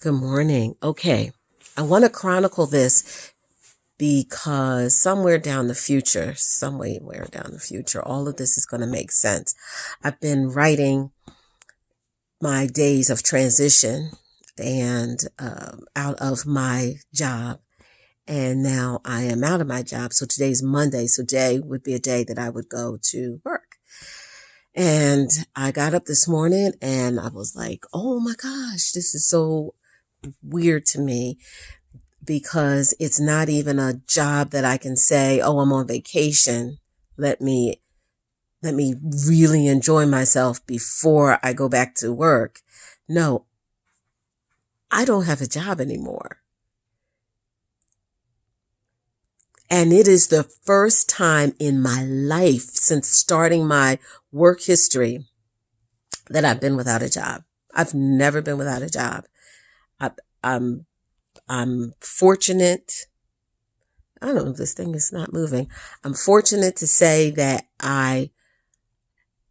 Good morning. Okay. I want to chronicle this because somewhere down the future, all of this is going to make sense. I've been writing my days of transition and out of my job. And now I am out of my job. So today's Monday. So today would be a day that I would go to work. And I got up this morning and I was like, oh my gosh, this is so weird to me because it's not even a job that I can say, oh, I'm on vacation. Let me really enjoy myself before I go back to work. No, I don't have a job anymore. And it is the first time in my life since starting my work history that I've been without a job. I've never been without a job. I, I'm, I'm fortunate. I don't know, this thing is not moving. I'm fortunate to say that I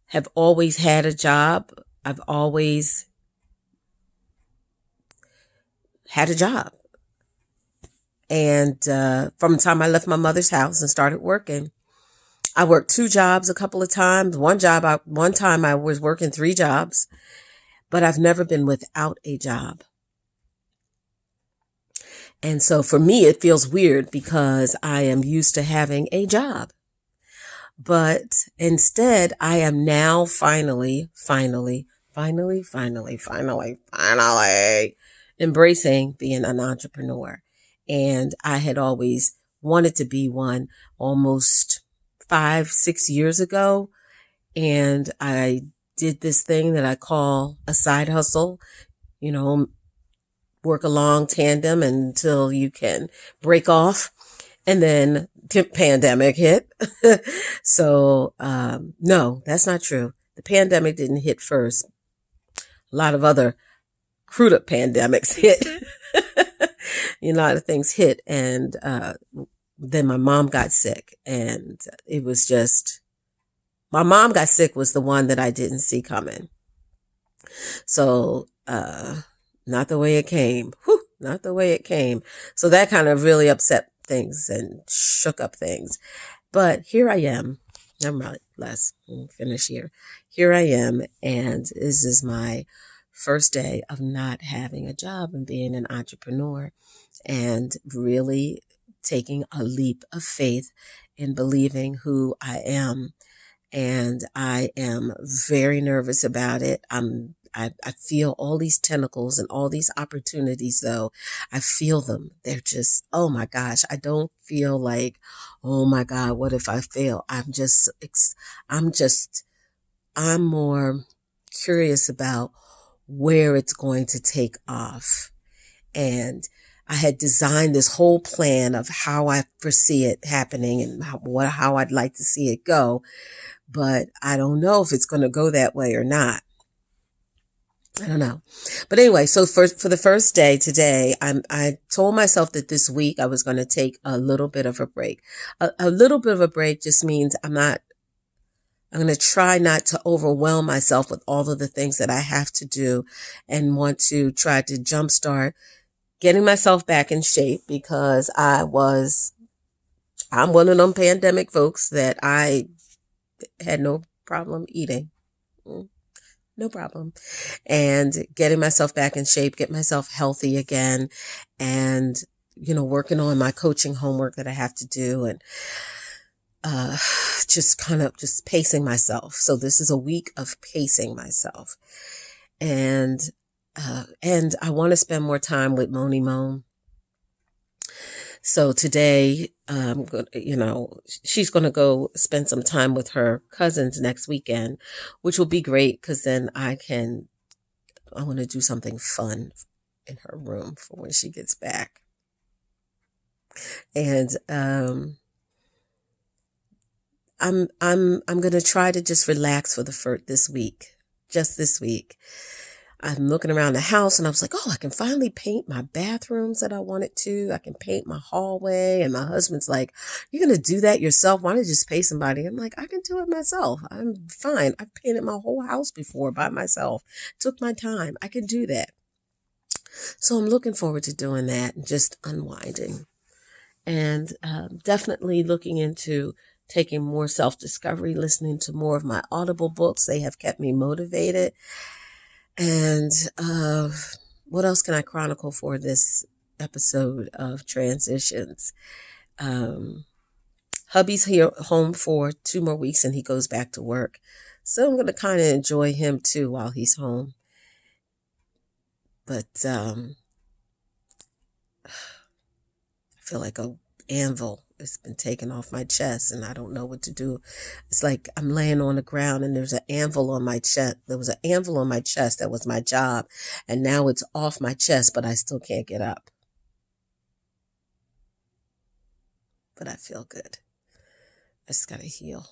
have always had a job. I've always had a job. And from the time I left my mother's house and started working, I worked two jobs a couple of times. One time I was working three jobs, but I've never been without a job. And so for me, it feels weird because I am used to having a job. But instead, I am now finally embracing being an entrepreneur. And I had always wanted to be one almost 5, 6 years ago. And I did this thing that I call a side hustle, you know, work along tandem until you can break off. And then the pandemic hit. So, no, that's not true. The pandemic didn't hit first. A lot of other crude up pandemics hit. A lot of things hit. And, then my mom got sick and it was just, my mom got sick was the one that I didn't see coming. So, not the way it came. Whew, not the way it came. So that kind of really upset things and shook up things. But here I am. I'm right, less. Finish here. Here I am, and this is my first day of not having a job and being an entrepreneur and really taking a leap of faith in believing who I am. And I am very nervous about it. I feel all these tentacles and all these opportunities though. I feel them. They're just, oh my gosh. I don't feel like, oh my God, what if I fail? I'm more curious about where it's going to take off. And I had designed this whole plan of how I foresee it happening and how I'd like to see it go. But I don't know if it's going to go that way or not. I don't know. But anyway, so for the first day today, I told myself that this week I was going to take a little bit of a break. A little bit of a break just means I'm going to try not to overwhelm myself with all of the things that I have to do and want to try to jumpstart getting myself back in shape because I'm one of them pandemic folks that I had no problem eating. No problem. And getting myself back in shape, get myself healthy again and, working on my coaching homework that I have to do and, just pacing myself. So this is a week of pacing myself and I want to spend more time with Moni Moan. So today, she's going to go spend some time with her cousins next weekend, which will be great because then I want to do something fun in her room for when she gets back. And, I'm going to try to just relax for this week, just this week. I'm looking around the house and I was like, oh, I can finally paint my bathrooms that I wanted to. I can paint my hallway. And my husband's like, you're going to do that yourself? Why don't you just pay somebody? I'm like, I can do it myself. I'm fine. I've painted my whole house before by myself. Took my time. I can do that. So I'm looking forward to doing that and just unwinding. And definitely looking into taking more self-discovery, listening to more of my Audible books. They have kept me motivated. And what else can I chronicle for this episode of Transitions? Um, hubby's here home for 2 more weeks and he goes back to work. So I'm going to kind of enjoy him too while he's home. But I feel like a anvil has been taken off my chest and I don't know what to do. It's like I'm laying on the ground and there's an anvil on my chest. There was an anvil on my chest. That was my job. And now it's off my chest, but I still can't get up. But I feel good. I just got to heal.